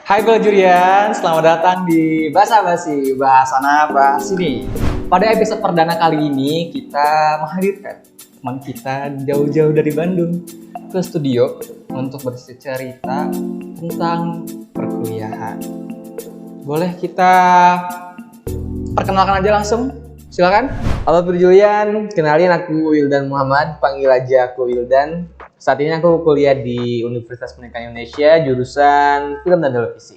Hai Jurian, selamat datang di Basa Basi, bahas sana bahas sini. Pada episode perdana kali ini kita menghadirkan teman kita jauh-jauh dari Bandung ke studio untuk bercerita tentang perkuliahan. Boleh kita perkenalkan aja langsung? Silakan. Halo Julian, kenalin aku Wildan Muhammad, panggil aja aku Wildan. Saat ini aku kuliah di Universitas Pendidikan Indonesia, jurusan film dan televisi.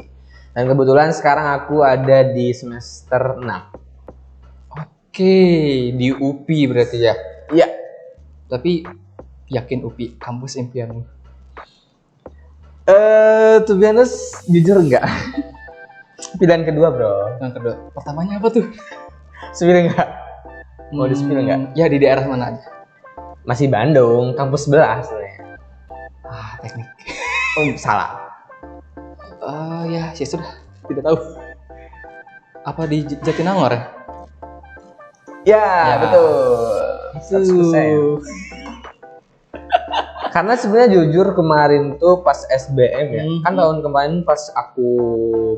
Dan kebetulan sekarang aku ada di semester 6. Oke, di UPI berarti ya? Iya. Tapi yakin UPI kampus impianmu? To be honest, jujur enggak. Pilihan kedua bro. Yang kedua, pertamanya apa tuh? Spill enggak? Mau di spill enggak? Ya di daerah mana aja? Masih Bandung, kampus sebelah sebenarnya. Teknik. Oh, salah. Ya sudah, tidak tahu. Apa di Jatinangor ya? Ya, betul. Itu. 100%. Karena sebenarnya jujur kemarin tuh pas SBM ya, kan tahun kemarin pas aku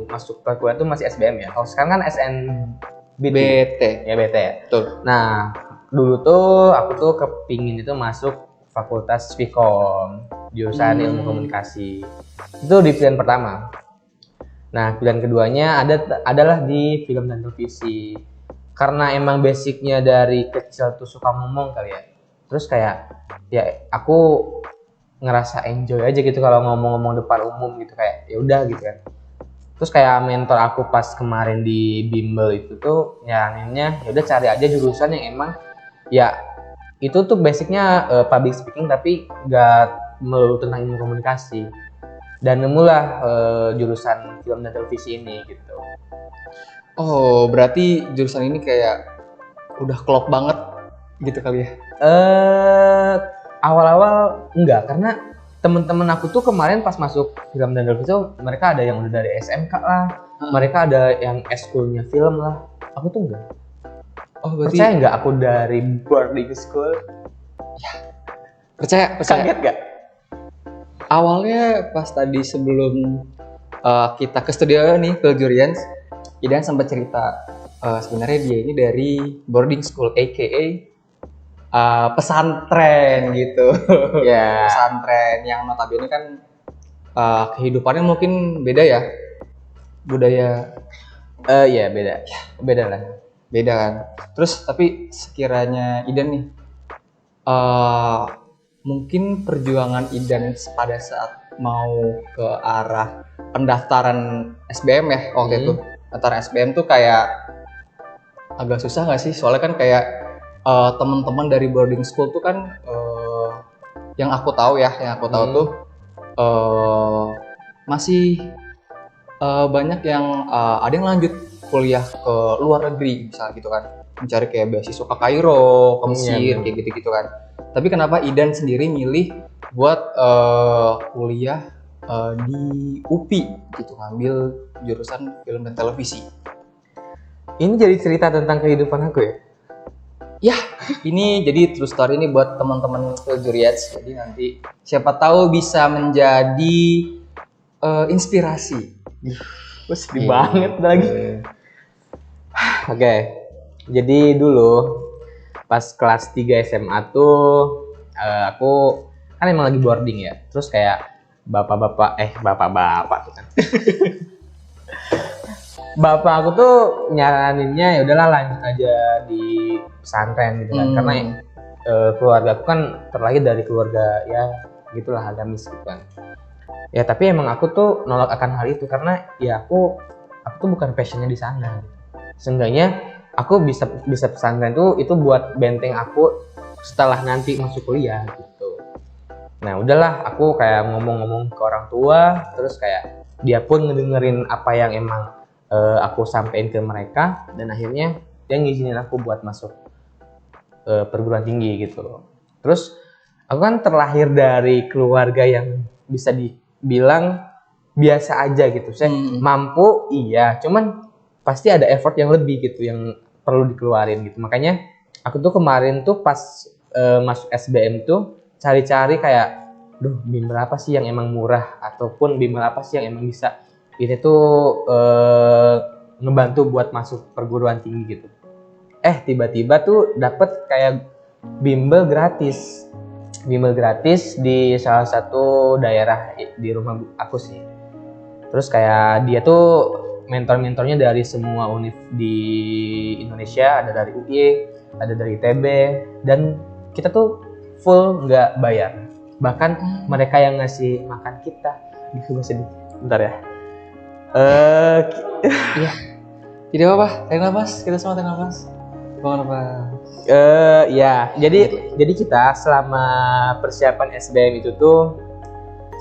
masuk perkuliahan tuh masih SBM ya. Kalau sekarang kan SNBT. Ya BT ya. Betul. Nah, dulu tuh aku tuh kepingin itu masuk Fakultas Vkom, jurusan Ilmu Komunikasi. Itu di pilihan pertama. Nah, pilihan keduanya adalah di film dan televisi. Karena emang basicnya dari kecil tuh suka ngomong kali ya. Terus kayak ya aku ngerasa enjoy aja gitu kalau ngomong-ngomong depan umum gitu, kayak ya udah gitu kan. Terus kayak mentor aku pas kemarin di bimbel itu tuh nyaraninnya ya udah cari aja jurusan yang emang ya itu tuh basicnya public speaking tapi nggak melulu tentang ilmu komunikasi. Dan nemulah jurusan film dan televisi ini gitu. Oh, berarti jurusan ini kayak udah klop banget gitu kali ya? Awal-awal enggak, karena temen-temen aku tuh kemarin pas masuk film dan televisi mereka ada yang udah dari SMK lah, mereka ada yang eskulnya film lah. Aku tuh enggak. Oh, berarti Percaya nggak aku dari boarding school? percaya. Kaget nggak? Awalnya pas tadi sebelum kita ke studio nih ke Jurians, Idan sempat cerita sebenarnya dia ini dari boarding school, aka pesantren gitu. Ya. Pesantren yang notabene kan kehidupannya mungkin beda ya, budaya Ya beda lah. beda kan. Terus tapi sekiranya Idan nih mungkin perjuangan Idan pada saat mau ke arah pendaftaran SBM ya waktu itu, antara SBM tuh kayak agak susah nggak sih? Soalnya kan kayak teman-teman dari boarding school tuh kan yang aku tahu tuh masih banyak yang ada yang lanjut kuliah ke luar negeri misalnya gitu kan, mencari kayak beasiswa ke Kairo, ke Mesir, kayak gitu-gitu kan. Tapi kenapa Idan sendiri milih buat kuliah di UPI gitu, ngambil jurusan film dan televisi? Ini jadi cerita tentang kehidupan aku ya? Ya, ini jadi true story ini buat teman-teman Jurians. Jadi nanti siapa tahu bisa menjadi inspirasi. Sedih banget lagi. Oke, jadi dulu pas kelas 3 SMA tuh aku kan emang lagi boarding ya. Terus kayak bapak-bapak tuh kan. Bapak aku tuh nyaraninnya ya udahlah lanjut aja di pesantren gitu kan. Karena keluarga aku kan terlahir dari keluarga ya gitulah agamis gitu kan. Ya tapi emang aku tuh nolak akan hal itu karena ya aku tuh bukan passionnya di sana. Seenggaknya aku bisa pesantren tuh itu buat benteng aku setelah nanti masuk kuliah gitu. Nah udahlah aku kayak ngomong-ngomong ke orang tua, terus kayak dia pun ngedengerin apa yang emang aku sampein ke mereka, dan akhirnya dia ngizinin aku buat masuk perguruan tinggi gitu. Terus aku kan terlahir dari keluarga yang bisa dibilang biasa aja gitu. Saya mampu iya, cuman pasti ada effort yang lebih gitu yang perlu dikeluarin gitu. Makanya aku tuh kemarin tuh pas masuk SBM tuh cari-cari kayak bimbel apa sih yang emang murah, ataupun bimbel apa sih yang emang bisa ini tuh ngebantu buat masuk perguruan tinggi gitu. Tiba-tiba tuh dapet kayak bimbel gratis di salah satu daerah di rumah aku sih. Terus kayak dia tuh mentor-mentornya dari semua univ di Indonesia, ada dari UI, ada dari ITB, dan kita tuh full nggak bayar. Bahkan mereka yang ngasih makan kita. Gue sedih. Bentar ya. Iya. Tidak apa-apa, tarik nafas, kita semua tarik nafas. Buang nafas. Ya, jadi kita selama persiapan SBM itu tuh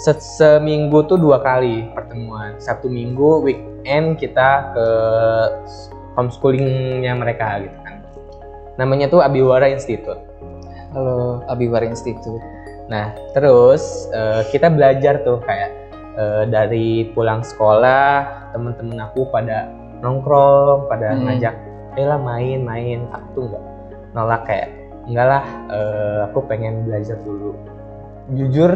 seminggu tuh 2 kali pertemuan. Sabtu Minggu weekend kita ke homeschoolingnya mereka gitu kan. Namanya tuh Abiwara Institute. Halo, Abiwara Institute. Nah, terus kita belajar tuh kayak dari pulang sekolah, temen-temen aku pada nongkrong, pada ngajak, lah main. Aku tuh nggak nolak, kayak enggak lah, aku pengen belajar dulu. Jujur,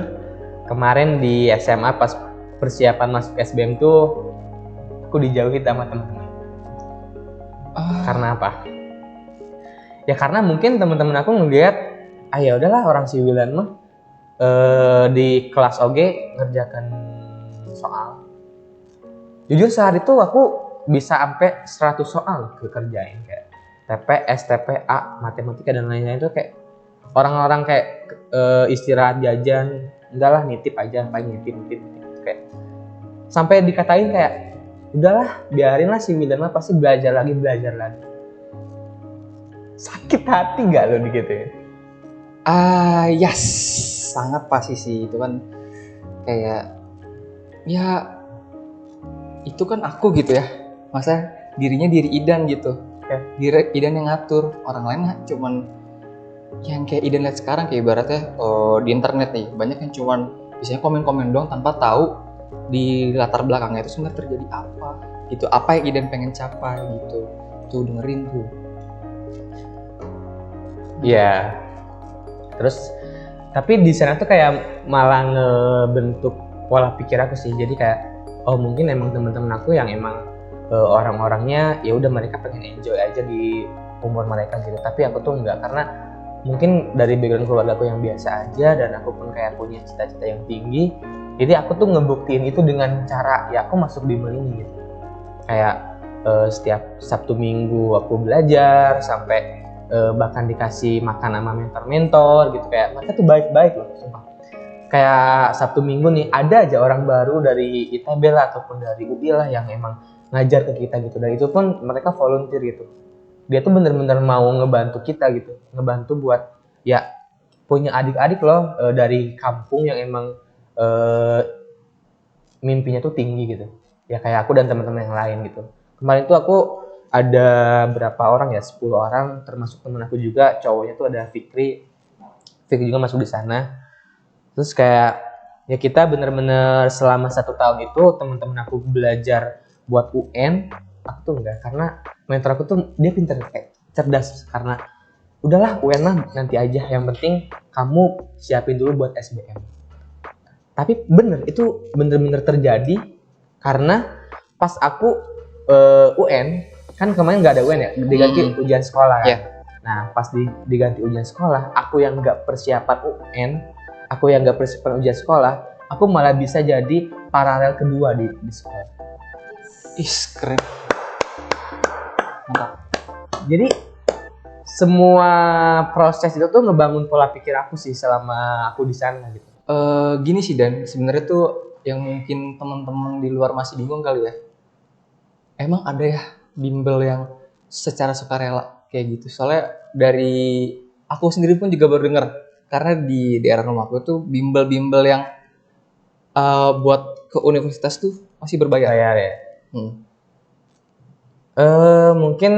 kemarin di SMA pas persiapan masuk SBM tuh aku dijauhi sama teman-teman. Karena apa? Ya karena mungkin teman-teman aku ngeliat, ya udahlah orang siwilan mah di kelas OG ngerjakan soal. Jujur sehari itu aku bisa sampai 100 soal kerjain, kayak TPS, TPA, matematika dan lain-lain. Itu kayak orang-orang kayak istirahat jajan, enggak lah nitip aja, paling nitip kayak sampai dikatain kayak udahlah biarin lah si Wildan mah pasti belajar lagi. Sakit hati nggak lo digituin? Yes, sangat pasti sih. Itu kan kayak ya itu kan aku gitu ya, masa diri Idan gitu ya, diri Idan yang ngatur, orang lain cuman yang kayak Idan lihat sekarang, kayak ibaratnya di internet nih banyak yang cuman biasanya komen-komen doang tanpa tahu di latar belakangnya itu sebenarnya terjadi apa gitu, apa yang Idan pengen capai gitu. Tuh dengerin tuh. Ya, terus tapi di sana tuh kayak malah ngebentuk pola pikir aku sih. Jadi kayak mungkin emang teman-teman aku yang emang orang-orangnya ya udah mereka pengen enjoy aja di umur mereka gitu. Tapi aku tuh enggak, karena mungkin dari background keluarga aku yang biasa aja dan aku pun kayak punya cita-cita yang tinggi. Jadi aku tuh ngebuktiin itu dengan cara ya aku masuk bimbel ini gitu. Kayak setiap Sabtu Minggu aku belajar sampai bahkan dikasih makan sama mentor-mentor gitu, kayak mereka tuh baik-baik loh sumpah. Kayak Sabtu Minggu nih ada aja orang baru dari ITB lah ataupun dari UI lah yang emang ngajar ke kita gitu, dan itu pun mereka volunteer gitu. Dia tuh bener-bener mau ngebantu kita gitu, ngebantu buat ya punya adik-adik loh dari kampung yang emang mimpinya tuh tinggi gitu ya, kayak aku dan teman-teman yang lain gitu. Kemarin tuh aku ada berapa orang ya, 10 orang termasuk temen aku juga, cowoknya tuh ada Fikri juga masuk di sana. Terus kayak ya kita bener-bener selama 1 tahun itu teman-teman aku belajar buat UN. Aku tuh enggak, karena mentor aku tuh dia pintar, kayak cerdas, karena udahlah UN mah nanti aja, yang penting kamu siapin dulu buat SBM. Tapi bener, itu bener-bener terjadi karena pas aku UN kan kemarin nggak ada UN ya, diganti ujian sekolah kan. Yeah. Nah pas diganti ujian sekolah, aku yang nggak persiapan UN, aku yang nggak persiapan ujian sekolah, aku malah bisa jadi paralel kedua di sekolah. Keren. Mantap. Jadi semua proses itu tuh ngebangun pola pikir aku sih selama aku di sana gitu. Gini sih Dan, sebenarnya tuh yang mungkin teman-teman di luar masih bingung kali ya. Emang ada ya bimbel yang secara sukarela kayak gitu? Soalnya dari aku sendiri pun juga baru dengar, karena di daerah rumahku tuh bimbel-bimbel yang buat ke universitas tuh masih berbayar. Bayar ya. Mungkin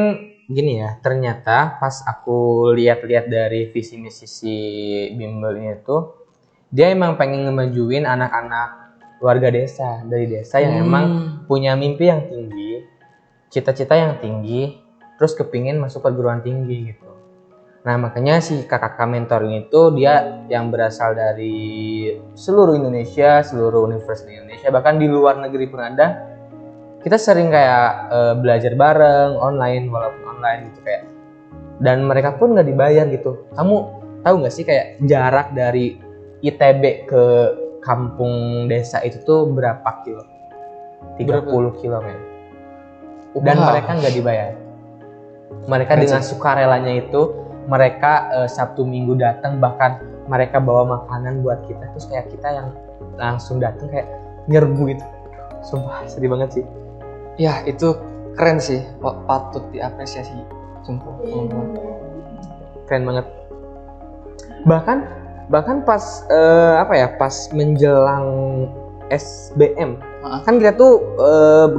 gini ya, ternyata pas aku lihat-lihat dari visi misi si bimbel ini tuh, dia emang pengen ngemajuin anak-anak warga desa dari desa yang emang punya mimpi yang tinggi, cita-cita yang tinggi, terus kepingin masuk perguruan tinggi gitu. Nah makanya si kakak mentor ini tuh dia yang berasal dari seluruh Indonesia, seluruh universitas di Indonesia, bahkan di luar negeri pun ada. kita sering kayak belajar bareng online walaupun online gitu kayak, dan mereka pun nggak dibayar gitu. Kamu tahu nggak sih kayak jarak dari ITB ke kampung desa itu tuh berapa kilo? 30 kilo men. Dan mereka nggak dibayar. Mereka dengan sukarelanya itu, mereka Sabtu Minggu datang, bahkan mereka bawa makanan buat kita, terus kayak kita yang langsung datang kayak nyerbu gitu. Sumpah sedih banget sih. Ya itu keren sih, patut diapresiasi, sumpah teman-teman. Keren banget. Bahkan pas pas menjelang SBM, kan kita tuh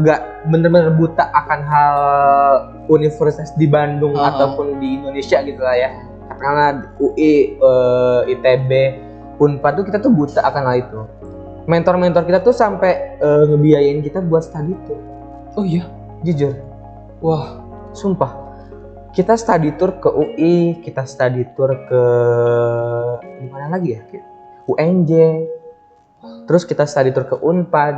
gak bener-bener buta akan hal universitas di Bandung ataupun di Indonesia gitu lah ya. Karena UI, ITB, Unpad tuh kita tuh buta akan hal itu. Mentor-mentor kita tuh sampai ngebiayain kita buat study tour. Oh iya, jujur. Wah, sumpah. Kita study tour ke UI, kita study tour ke di mana lagi ya? UNJ. Terus kita study tour ke Unpad,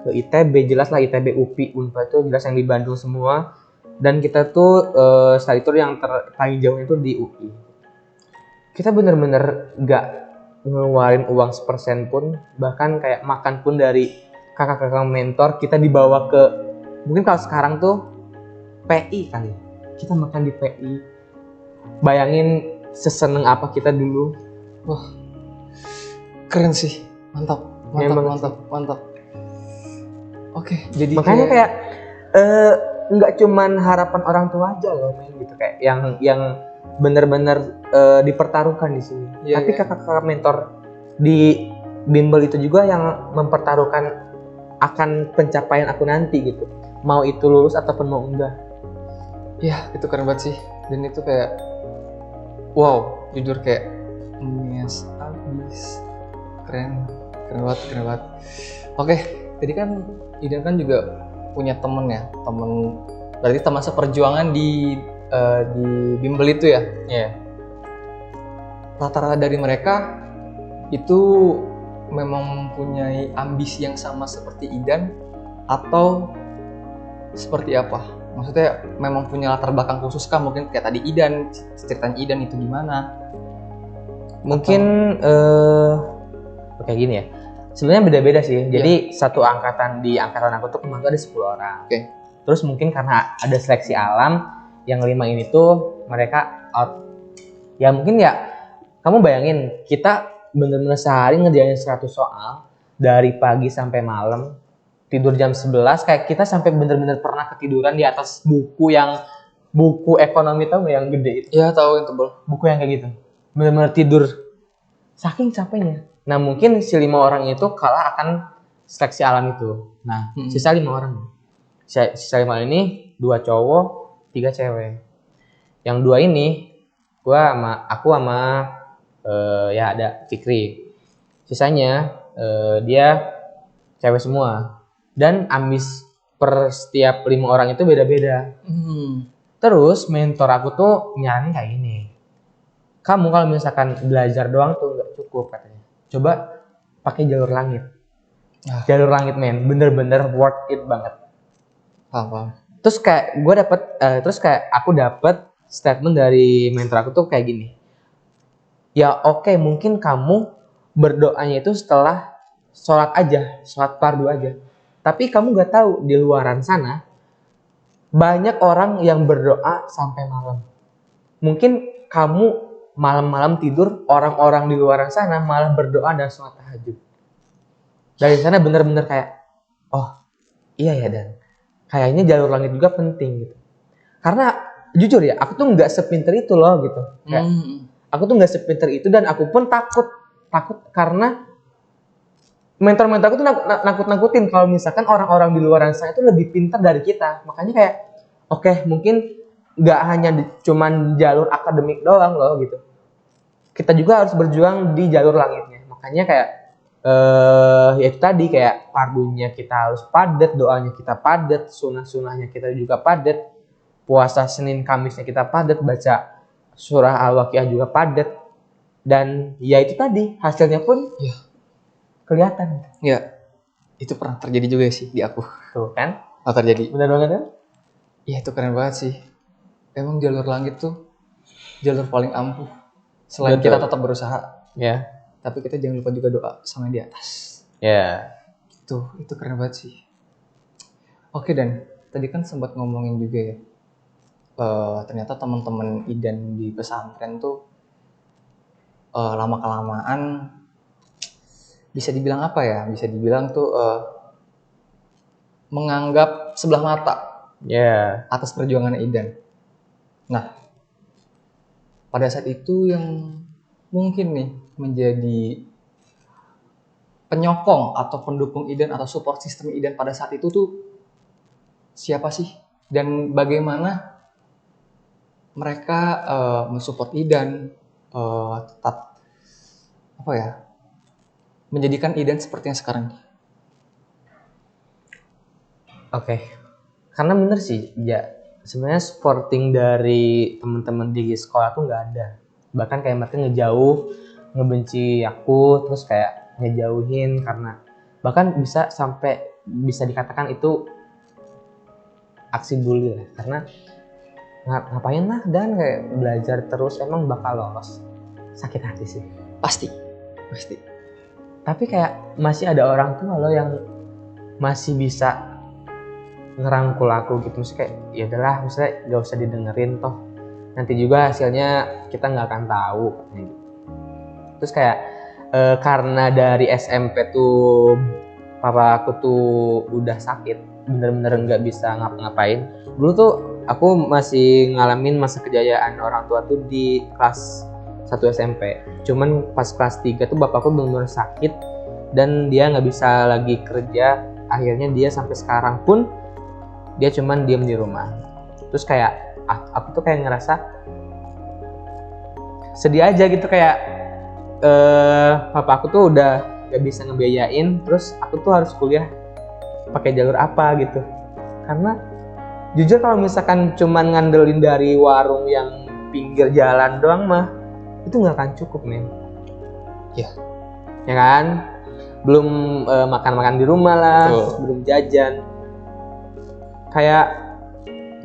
ke ITB, jelas lah ITB, UPI, Unpad itu jelas yang di Bandung semua. Dan kita tuh study tour yang paling jauh itu di UI. Kita bener-bener gak ngeluarin uang sepersen pun, bahkan kayak makan pun dari kakak-kakak mentor kita dibawa ke, mungkin kalau sekarang tuh PI kali, kita makan di PI. Bayangin seseneng apa kita dulu. Wah, keren sih, mantap. Oke, jadi makanya kayak nggak cuman harapan orang tua aja loh men gitu, kayak yang benar-benar dipertaruhkan di sini. Tapi kakak-kakak mentor di bimbel itu juga yang mempertaruhkan akan pencapaian aku nanti gitu. Mau itu lulus ataupun mau enggak. Ya, itu keren banget sih. Dan itu kayak wow, jujur kayak yes, abis. Keren banget. Oke, jadi kan Idan kan juga punya temen ya, berarti teman seperjuangan di bimbel itu ya. Iya. Rata-rata dari mereka itu memang mempunyai ambisi yang sama seperti Idan atau seperti apa? Maksudnya memang punya latar belakang khusus kah? Mungkin kayak tadi Idan, ceritanya Idan itu gimana? Mungkin kayak gini ya. Sebenarnya beda-beda sih. Jadi satu angkatan, di angkatan aku tuh kemarin ada 10 orang. Oke. Terus mungkin karena ada seleksi alam, yang 5 ini tuh mereka out. Ya mungkin ya, kamu bayangin kita bener-bener sehari ngerjain 100 soal dari pagi sampai malam, tidur jam 11, kayak kita sampai bener-bener pernah ketiduran di atas buku ekonomi, tau gak yang gede itu? Iya, tahu yang tebal. Buku yang kayak gitu. Bener-bener tidur saking capeknya. Nah mungkin si 5 orang itu kalah akan seleksi alam itu. Nah sisa 5 orang. Sisa 5 ini 2 cowok, 3 cewek. Yang 2 ini aku sama ya ada Fikri. Sisanya dia cewek semua. Dan ambis per setiap 5 orang itu beda-beda. Terus mentor aku tuh nyaranin kayak gini. Kamu kalau misalkan belajar doang tuh nggak cukup katanya. Coba pakai jalur langit. Jalur langit men, bener-bener worth it banget. Apa? Terus kayak aku dapet statement dari mentor aku tuh kayak gini. Ya oke, mungkin kamu berdoanya itu setelah sholat fardu aja. Tapi kamu nggak tahu di luaran sana banyak orang yang berdoa sampai malam. Mungkin kamu malam-malam tidur, orang-orang di luar sana malah berdoa dan sholat tahajud. Dari sana bener-bener kayak, oh iya ya Dan, kayaknya jalur langit juga penting gitu. Karena jujur ya, aku tuh nggak sepinter itu loh gitu. Kayak, aku tuh nggak sepinter itu dan aku pun takut karena mentor-mentor aku tuh nakut-nakutin kalau misalkan orang-orang di luar sana itu lebih pintar dari kita. Makanya kayak, oke, mungkin nggak hanya cuman jalur akademik doang loh gitu. Kita juga harus berjuang di jalur langitnya. Makanya kayak ya itu tadi, kayak fardunya kita harus padat, doanya kita padat, sunah-sunahnya kita juga padat, puasa Senin Kamisnya kita padat, baca surah Al-Waqiah juga padat. Dan ya itu tadi, hasilnya pun kelihatan. Ya, itu pernah terjadi juga sih di aku. Tuh kan? nggak terjadi. Benar banget kan? Iya itu keren banget sih. Emang jalur langit tuh jalur paling ampuh. Selain Betul. kita tetap berusaha, Ya. tapi kita jangan lupa juga doa sama yang di atas. Ya. Itu keren banget sih. Oke, dan tadi kan sempat ngomongin juga ya. Ternyata teman-teman Idan di pesantren tuh lama kelamaan bisa dibilang apa ya? Bisa dibilang tuh menganggap sebelah mata Ya. atas perjuangan Idan. Nah, pada saat itu yang mungkin nih menjadi penyokong atau pendukung Idan atau support system Idan pada saat itu tuh siapa sih? Dan bagaimana mereka mensupport Idan tetap apa ya? Menjadikan Idan seperti yang sekarang. Oke. Karena bener sih, ya sebenarnya supporting dari teman-teman di sekolah tuh nggak ada. Bahkan kayak mereka ngejauh, ngebenci aku, terus kayak ngejauhin karena bahkan bisa sampai bisa dikatakan itu aksi bully lah. Karena ngapain lah dan kayak belajar terus emang bakal lolos. Sakit hati sih. Pasti. Tapi kayak masih ada orang tua loh yang masih bisa ngerangkul aku gitu, maksudnya kayak ya udahlah, maksudnya gak usah didengerin, toh nanti juga hasilnya kita nggak akan tahu gitu. Terus kayak karena dari SMP tuh papa aku tuh udah sakit, bener-bener nggak bisa ngapa-ngapain. Dulu tuh aku masih ngalamin masa kejayaan orang tua tuh di kelas 1 SMP, cuman pas kelas 3 tuh bapakku bener-bener sakit dan dia nggak bisa lagi kerja. Akhirnya dia sampai sekarang pun dia cuman diem di rumah. Terus kayak aku tuh kayak ngerasa sedih aja gitu, kayak papa aku tuh udah gak bisa ngebiayain, terus aku tuh harus kuliah pakai jalur apa gitu. Karena jujur kalau misalkan cuman ngandelin dari warung yang pinggir jalan doang mah itu nggak akan cukup, men. Ya kan, belum makan-makan di rumah lah, terus belum jajan. Kayak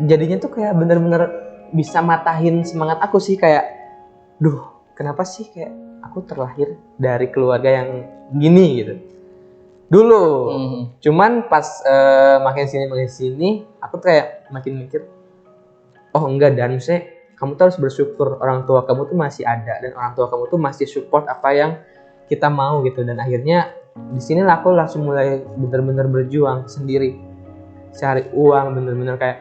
jadinya tuh kayak bener-bener bisa matahin semangat aku sih, kayak duh kenapa sih kayak aku terlahir dari keluarga yang gini gitu dulu. Cuman pas makin sini aku tuh kayak makin mikir, oh enggak, dan maksudnya kamu tuh harus bersyukur orang tua kamu tuh masih ada dan orang tua kamu tuh masih support apa yang kita mau gitu. Dan akhirnya di sini aku langsung mulai bener-bener berjuang sendiri, cari uang, bener-bener kayak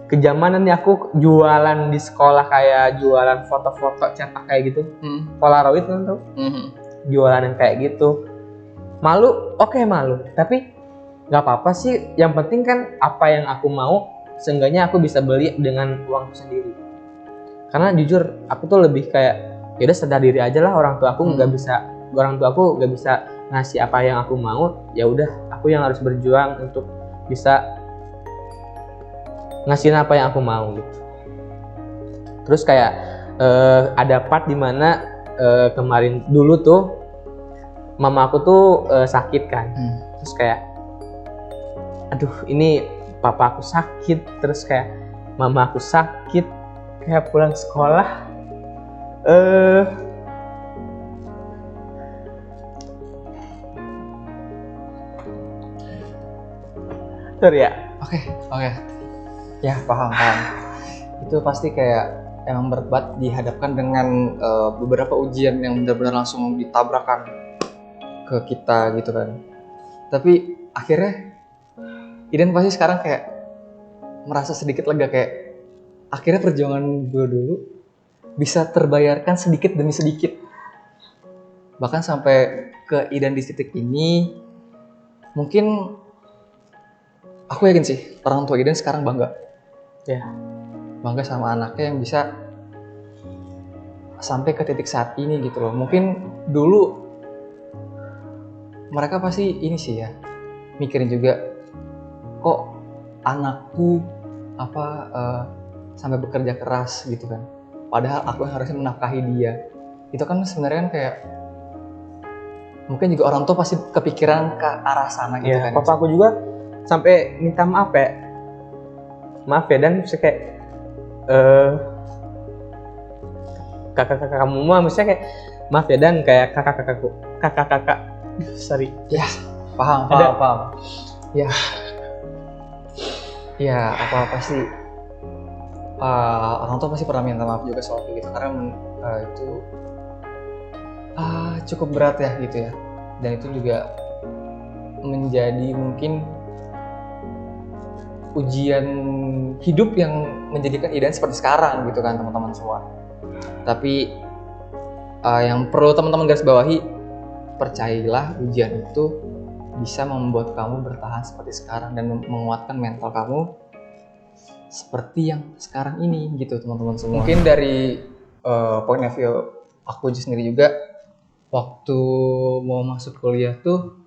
kejamanan nih aku jualan di sekolah, kayak jualan foto-foto cetak kayak gitu, Polaroid kan tuh, jualan yang kayak gitu. Malu, oke, malu, tapi nggak apa-apa sih. Yang penting kan apa yang aku mau, seenggaknya aku bisa beli dengan uangku sendiri. Karena jujur aku tuh lebih kayak ya udah sadar diri aja lah, orang tua aku nggak bisa ngasih apa yang aku mau, ya udah aku yang harus berjuang untuk bisa ngasihin apa yang aku mau gitu. Terus kayak ada part dimana kemarin dulu tuh mama aku tuh sakit kan. Terus kayak aduh ini papa aku sakit, terus kayak mama aku sakit, kayak pulang sekolah sorry ya. Oke. Ya paham. Itu pasti kayak emang berat banget dihadapkan dengan beberapa ujian yang benar-benar langsung ditabrakan ke kita gitu kan. Tapi akhirnya Idan pasti sekarang kayak merasa sedikit lega, kayak akhirnya perjuangan gue dulu bisa terbayarkan sedikit demi sedikit. Bahkan sampai ke Idan di titik ini, mungkin aku yakin sih orang tua Idan sekarang bangga. Ya. Bangga sama anaknya yang bisa sampai ke titik saat ini gitu loh. Mungkin dulu mereka pasti ini sih ya, mikirin juga kok anakku sampai bekerja keras gitu kan. Padahal aku yang harusnya menafkahi dia. Itu kan sebenarnya kan kayak mungkin juga orang tua pasti kepikiran ke arah sana gitu kan. Papa aku juga sampai minta maaf ya. Maaf ya, dan maksudnya kayak kakak-kakak kamu mah maksudnya kayak maaf ya, dan kayak kakak-kakak sorry Ya, paham. Ya, ya apa sih, orang tua pasti pernah minta maaf juga soal kayak gitu, karena itu cukup berat ya gitu ya, dan itu juga menjadi mungkin ujian hidup yang menjadikan Idan seperti sekarang gitu kan teman-teman semua. Tapi yang perlu teman-teman garis bawahi, percailah ujian itu bisa membuat kamu bertahan seperti sekarang dan menguatkan mental kamu seperti yang sekarang ini gitu teman-teman semua. Mungkin dari point of view aku sendiri juga, waktu mau masuk kuliah tuh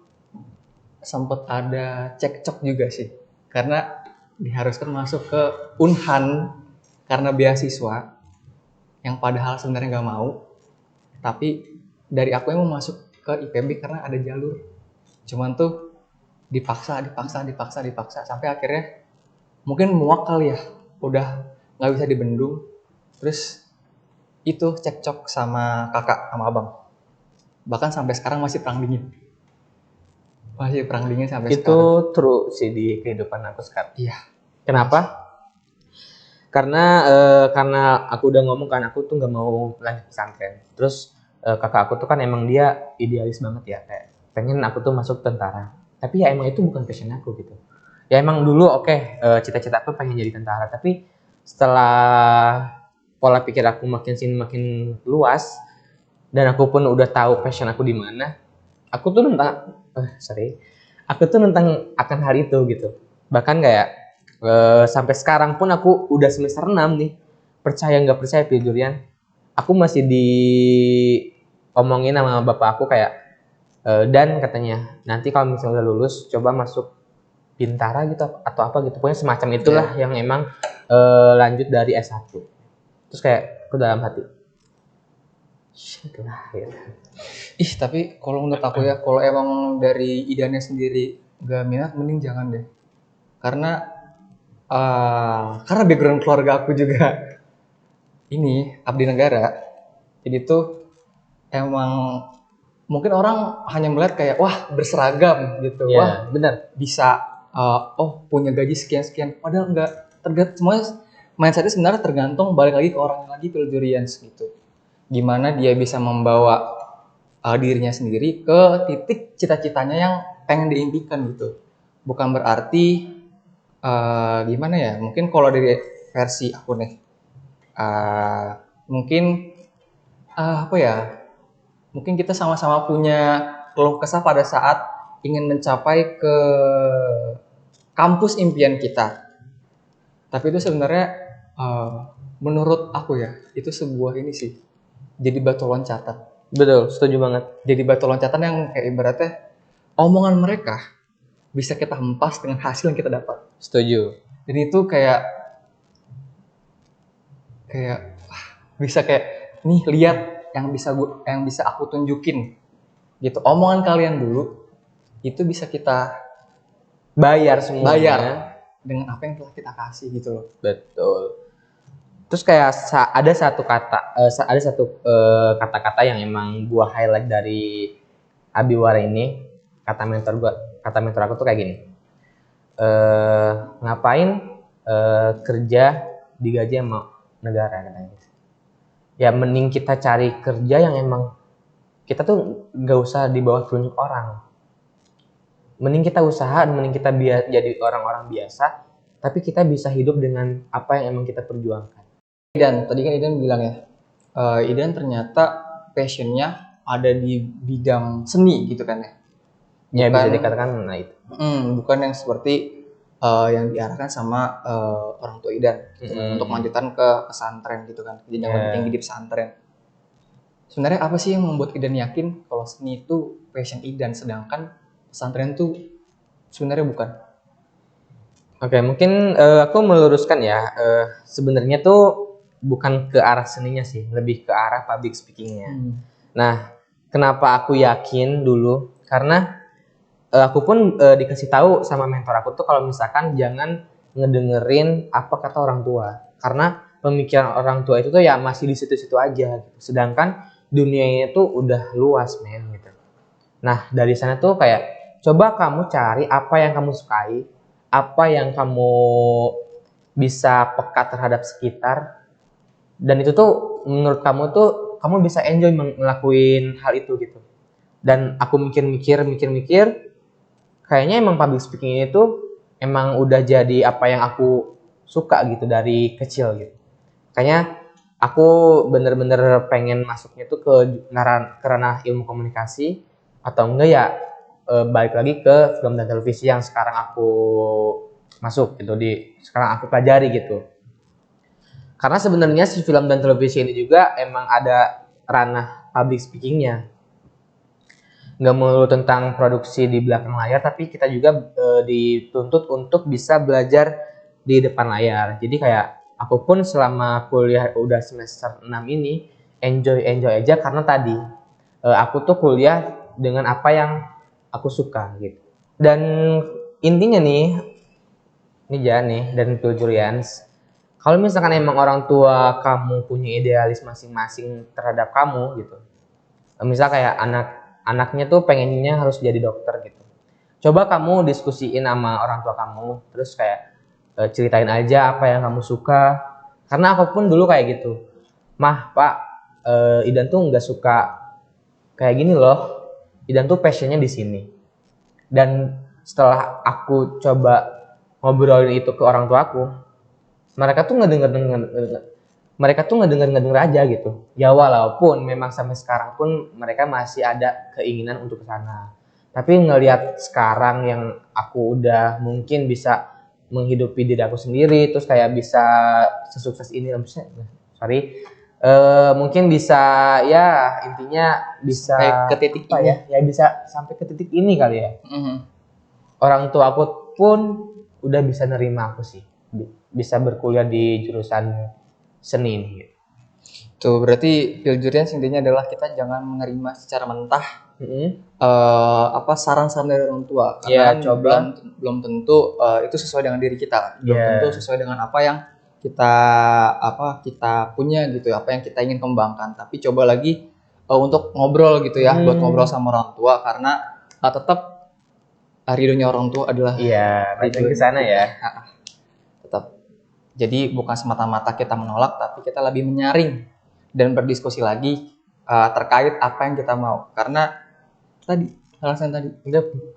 sempet ada cekcok juga sih, karena diharuskan masuk ke Unhan karena beasiswa yang padahal sebenarnya nggak mau, tapi dari aku yang mau masuk ke IPB karena ada jalur, cuman tuh dipaksa sampai akhirnya mungkin muak kali ya, udah nggak bisa dibendung, terus itu cekcok sama kakak sama abang, bahkan sampai sekarang masih perang dingin sampai itu sekarang. true sih di kehidupan aku sekarang. Iya. Kenapa? Karena aku udah ngomong kan, aku tuh nggak mau lanjut pesantren. Terus kakak aku tuh kan emang dia idealis banget ya, kayak pengen aku tuh masuk tentara. Tapi ya emang itu bukan passion aku gitu. Ya emang dulu cita-cita aku pengen jadi tentara, tapi setelah pola pikir aku makin luas dan aku pun udah tahu passion aku di mana, aku tuh nentang akan hal itu gitu. Bahkan kayak sampai sekarang pun aku udah semester 6 nih. Percaya nggak percaya Julian, aku masih diomongin sama bapak aku kayak dan katanya nanti kalau misalnya udah lulus coba masuk Bintara gitu atau apa gitu. Pokoknya semacam itulah yang emang lanjut dari S1. Terus kayak aku dalam hati, shit lah gitu. Tapi kalau menurut aku ya, kalau emang dari Idannya sendiri gak minat, mending jangan deh. Karena background keluarga aku juga ini abdi negara. Jadi tuh emang mungkin orang hanya melihat kayak wah berseragam gitu, wah benar, bisa punya gaji sekian, padahal enggak. Semuanya mindsetnya sebenarnya tergantung, balik lagi ke orang lagi, Julians gitu. Gimana dia bisa membawa dirinya sendiri ke titik cita-citanya yang pengen diimpikan gitu. Bukan berarti gimana ya, mungkin kalau dari versi aku nih, mungkin mungkin kita sama-sama punya keluh kesah pada saat ingin mencapai ke kampus impian kita. Tapi itu sebenarnya menurut aku ya, itu sebuah ini sih, jadi batu loncatan. Betul, setuju banget. Jadi batu loncatan yang kayak ibaratnya omongan mereka bisa kita hempas dengan hasil yang kita dapat. Setuju. Jadi itu kayak bisa kayak nih, lihat yang bisa aku tunjukin gitu. Omongan kalian dulu itu bisa kita bayar semuanya dengan apa yang telah kita kasih gitu loh. Betul. Terus kayak ada satu kata-kata yang emang gua highlight dari Abiwara ini. Kata mentor aku tuh kayak gini. Ngapain kerja digaji sama negara katanya. Ya mending kita cari kerja yang emang kita tuh gak usah di bawah telunjuk orang. Mending kita usaha, mending kita jadi orang-orang biasa, tapi kita bisa hidup dengan apa yang emang kita perjuangkan. Dan tadi kan Idan bilang ya, Idan ternyata passionnya ada di bidang seni gitu kan ya. Ya bisa dikatakan itu. Bukan yang seperti yang diarahkan sama orang tua Idan untuk melanjutkan ke pesantren gitu kan, jenjang lebih tinggi di pesantren. Sebenarnya apa sih yang membuat Idan yakin kalau seni itu passion Idan, sedangkan pesantren tuh sebenarnya bukan? Oke, mungkin aku meluruskan ya. Sebenarnya tuh bukan ke arah seninya sih, lebih ke arah public speakingnya. Nah, kenapa aku yakin dulu? Karena aku pun dikasih tahu sama mentor aku tuh kalau misalkan jangan ngedengerin apa kata orang tua, karena pemikiran orang tua itu tuh ya masih di situ-situ aja gitu. Sedangkan dunianya tuh udah luas men gitu. Nah dari sana tuh kayak coba kamu cari apa yang kamu sukai, apa yang kamu bisa peka terhadap sekitar, dan itu tuh menurut kamu tuh kamu bisa enjoy ngelakuin hal itu gitu. Dan aku mikir-mikir kayaknya emang public speaking itu emang udah jadi apa yang aku suka gitu dari kecil gitu. Kayaknya aku bener-bener pengen masuknya tuh ke ranah ilmu komunikasi, atau enggak ya balik lagi ke film dan televisi yang sekarang aku masuk gitu, sekarang aku pelajari gitu. Karena sebenarnya si film dan televisi ini juga emang ada ranah public speakingnya. Nggak melulu tentang produksi di belakang layar, tapi kita juga dituntut untuk bisa belajar di depan layar. Jadi kayak aku pun selama kuliah udah semester 6 ini enjoy aja, karena tadi aku tuh kuliah dengan apa yang aku suka gitu. Dan intinya nih, ini jangan nih, dan Julians, kalau misalkan emang orang tua kamu punya idealis masing-masing terhadap kamu gitu, misal kayak anaknya tuh pengennya harus jadi dokter gitu, coba kamu diskusiin sama orang tua kamu, terus kayak ceritain aja apa yang kamu suka. Karena aku pun dulu kayak gitu, mah pak, Idan tuh nggak suka kayak gini loh, Idan tuh passionnya di sini. Dan setelah aku coba ngobrolin itu ke orang tua aku, mereka tuh ngedenger aja gitu. Ya walaupun memang sampai sekarang pun mereka masih ada keinginan untuk ke sana. Tapi ngelihat sekarang yang aku udah mungkin bisa menghidupi diri aku sendiri, terus kayak bisa sesukses ini, mungkin bisa, ya intinya bisa sampai ke titik ini ya bisa sampai ke titik ini kali ya. Orang tua aku pun udah bisa nerima aku sih, bisa berkuliah di jurusan seni ini. Tuh berarti Piljurian intinya adalah kita jangan menerima secara mentah saran-saran dari orang tua, karena belum tentu itu sesuai dengan diri kita, belum tentu sesuai dengan apa yang kita punya gitu, apa yang kita ingin kembangkan. Tapi coba lagi untuk ngobrol gitu ya, buat ngobrol sama orang tua, karena tetap ridhonya orang tua adalah ridho ke sana ya. Tetap. Jadi bukan semata-mata kita menolak, tapi kita lebih menyaring dan berdiskusi lagi terkait apa yang kita mau. Karena alasan tadi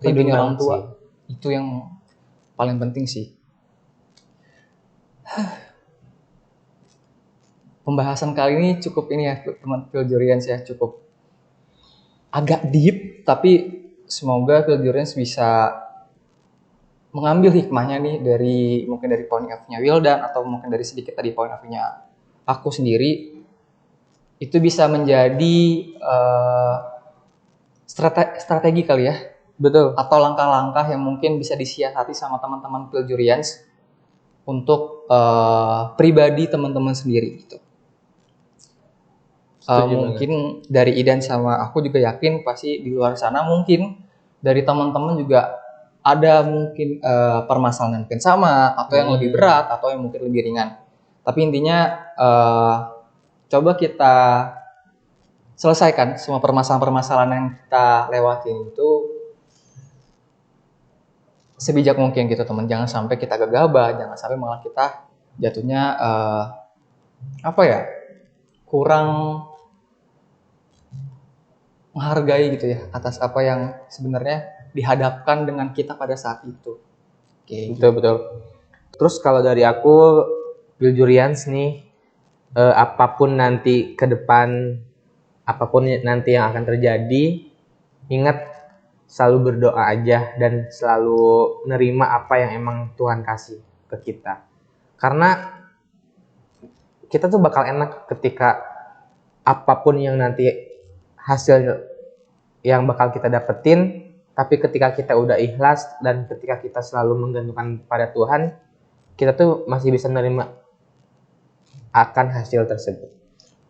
ridhonya orang tua itu yang paling penting sih. Pembahasan kali ini cukup ini ya teman Piljurians ya, cukup agak deep, tapi semoga Piljurians bisa mengambil hikmahnya nih mungkin dari point of view-nya Wildan, atau mungkin dari sedikit tadi point of view-nya aku sendiri, itu bisa menjadi strategi kali ya, betul, atau langkah-langkah yang mungkin bisa disiasati sama teman-teman Piljurians untuk pribadi teman-teman sendiri gitu. Mungkin dari Idan sama aku juga yakin pasti di luar sana mungkin dari teman-teman juga ada mungkin permasalahan yang sama, atau yang lebih berat, atau yang mungkin lebih ringan. Tapi intinya coba kita selesaikan semua permasalahan-permasalahan yang kita lewatin itu sebijak mungkin gitu teman. Jangan sampai kita gegabah, jangan sampai malah kita jatuhnya kurang menghargai gitu ya atas apa yang sebenarnya dihadapkan dengan kita pada saat itu. Betul. Terus kalau dari aku, Piljurians nih, apapun nanti ke depan, apapun nanti yang akan terjadi, ingat selalu berdoa aja dan selalu nerima apa yang emang Tuhan kasih ke kita. Karena kita tuh bakal enak ketika apapun yang nanti hasil yang bakal kita dapetin, tapi ketika kita udah ikhlas dan ketika kita selalu menggantungkan pada Tuhan, kita tuh masih bisa menerima akan hasil tersebut,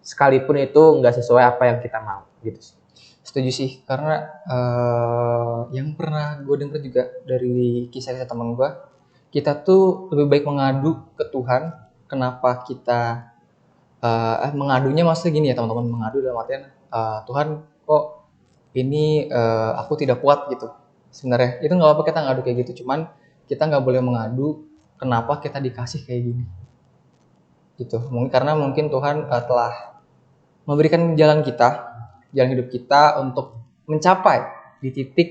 sekalipun itu nggak sesuai apa yang kita mau gitu. Setuju sih, karena yang pernah gue denger juga dari kisah-kisah teman gue, kita tuh lebih baik mengadu ke Tuhan. Kenapa kita mengadunya maksudnya gini ya teman-teman, mengadu dalam artian Tuhan kok ini aku tidak kuat gitu. Sebenarnya itu nggak apa kita ngadu kayak gitu, cuman kita nggak boleh mengadu kenapa kita dikasih kayak gini gitu. Mungkin Tuhan telah memberikan jalan hidup kita untuk mencapai di titik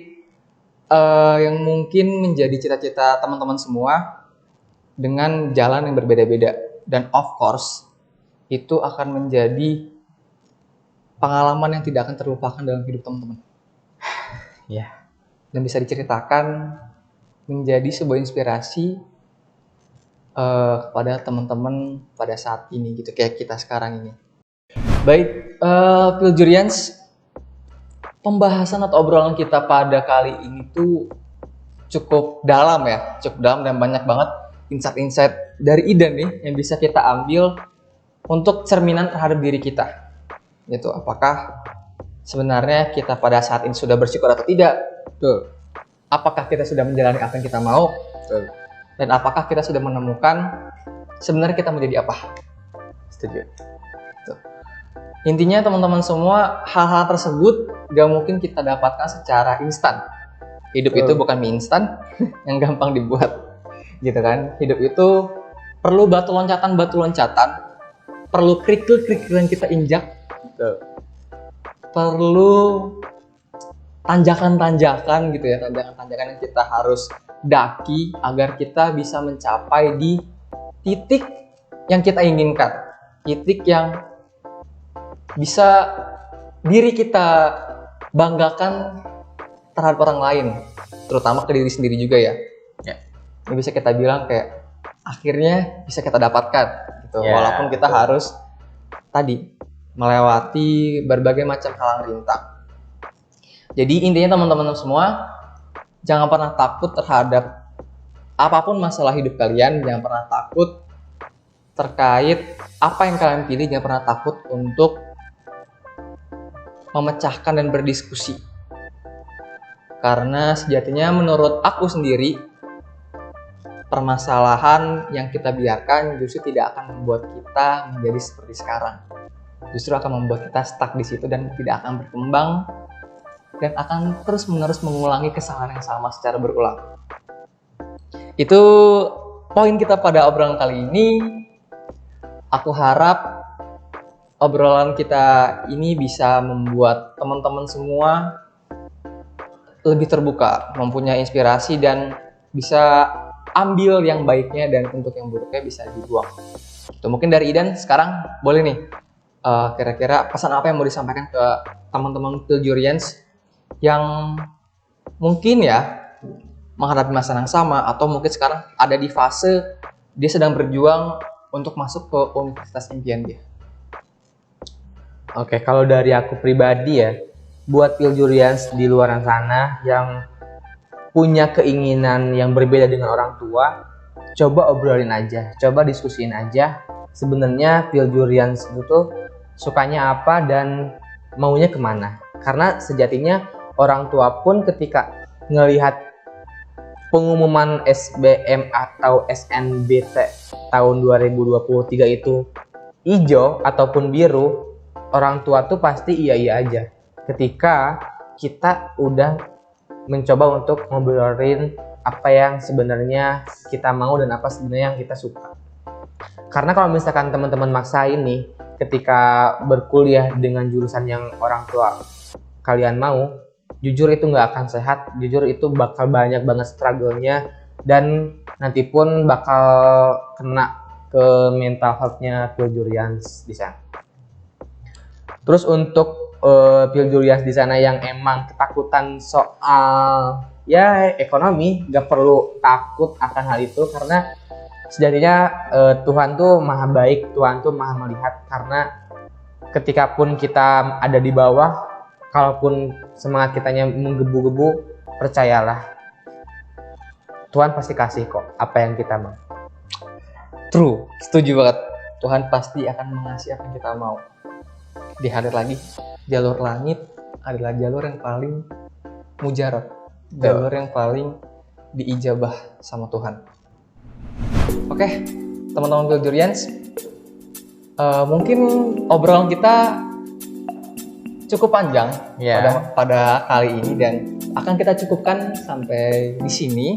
yang mungkin menjadi cita-cita teman-teman semua dengan jalan yang berbeda-beda, dan of course itu akan menjadi pengalaman yang tidak akan terlupakan dalam hidup teman-teman. Ya. Dan bisa diceritakan menjadi sebuah inspirasi kepada teman-teman pada saat ini gitu, kayak kita sekarang ini. Baik, Piljurians, pembahasan atau obrolan kita pada kali ini tuh cukup dalam dan banyak banget insight-insight dari Idan nih yang bisa kita ambil untuk cerminan terhadap diri kita. Gitu, apakah sebenarnya kita pada saat ini sudah bersyukur atau tidak? Betul. Apakah kita sudah menjalani apa yang kita mau? Betul. Dan apakah kita sudah menemukan sebenarnya kita menjadi apa? Setuju. Tuh. Intinya teman-teman semua, hal-hal tersebut gak mungkin kita dapatkan secara instan. Hidup itu bukan mie instan yang gampang dibuat, gitu kan? Hidup itu perlu batu loncatan, perlu kerikil yang kita injak, perlu tanjakan gitu ya, tanjakan yang kita harus daki agar kita bisa mencapai di titik yang kita inginkan, titik yang bisa diri kita banggakan terhadap orang lain, terutama ke diri sendiri juga ya. Yang bisa kita bilang kayak akhirnya bisa kita dapatkan gitu, walaupun kita harus tadi melewati berbagai macam halang rintang. Jadi intinya teman-teman semua, jangan pernah takut terhadap apapun masalah hidup kalian, jangan pernah takut terkait apa yang kalian pilih, jangan pernah takut untuk memecahkan dan berdiskusi. Karena sejatinya menurut aku sendiri, permasalahan yang kita biarkan justru tidak akan membuat kita menjadi seperti sekarang. Justru akan membuat kita stuck di situ dan tidak akan berkembang, dan akan terus-menerus mengulangi kesalahan yang sama secara berulang. Itu poin kita pada obrolan kali ini. Aku harap obrolan kita ini bisa membuat teman-teman semua lebih terbuka, mempunyai inspirasi, dan bisa ambil yang baiknya dan untuk yang buruknya bisa dibuang. Itu mungkin dari Idan sekarang boleh nih, kira-kira pesan apa yang mau disampaikan ke teman-teman Piljurians yang mungkin ya menghadapi masalah yang sama, atau mungkin sekarang ada di fase dia sedang berjuang untuk masuk ke universitas impian dia. Oke, kalau dari aku pribadi ya, buat Piljurians di luar sana yang punya keinginan yang berbeda dengan orang tua, coba obrolin aja, coba diskusiin aja. Sebenarnya Piljurians itu tuh sukanya apa dan maunya kemana. Karena sejatinya orang tua pun ketika ngelihat pengumuman SBM atau SNBT tahun 2023 itu hijau ataupun biru, orang tua tuh pasti iya aja ketika kita udah mencoba untuk ngobrolin apa yang sebenarnya kita mau dan apa sebenarnya yang kita suka. Karena kalau misalkan teman-teman maksa ini ketika berkuliah dengan jurusan yang orang tua kalian mau, jujur itu nggak akan sehat, jujur itu bakal banyak banget struggle-nya, dan nanti pun bakal kena ke mental health-nya Piljurians di sana. Terus untuk Piljurians di sana yang emang ketakutan soal ya ekonomi, nggak perlu takut akan hal itu, karena sejatinya Tuhan tuh maha baik, Tuhan tuh maha melihat. Karena ketika pun kita ada di bawah, kalaupun semangat kitanya menggebu-gebu, percayalah Tuhan pasti kasih kok apa yang kita mau. True, setuju banget. Tuhan pasti akan mengasih apa yang kita mau. Di hari lagi, jalur langit adalah jalur yang paling mujarab, jalur yang paling diijabah sama Tuhan. Oke, teman-teman Filjurians, mungkin obrolan kita cukup panjang pada kali ini dan akan kita cukupkan sampai di sini.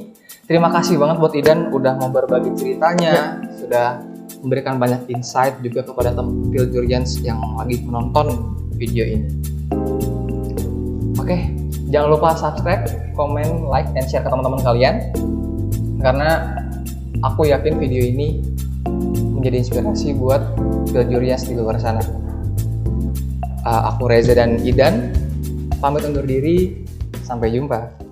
Terima kasih banget buat Idan udah mau berbagi ceritanya, sudah memberikan banyak insight juga kepada teman Filjurians yang lagi menonton video ini. Oke, jangan lupa subscribe, komen, like, dan share ke teman-teman kalian karena aku yakin video ini menjadi inspirasi buat Filjurians di luar sana. Aku Reza dan Idan pamit undur diri, sampai jumpa.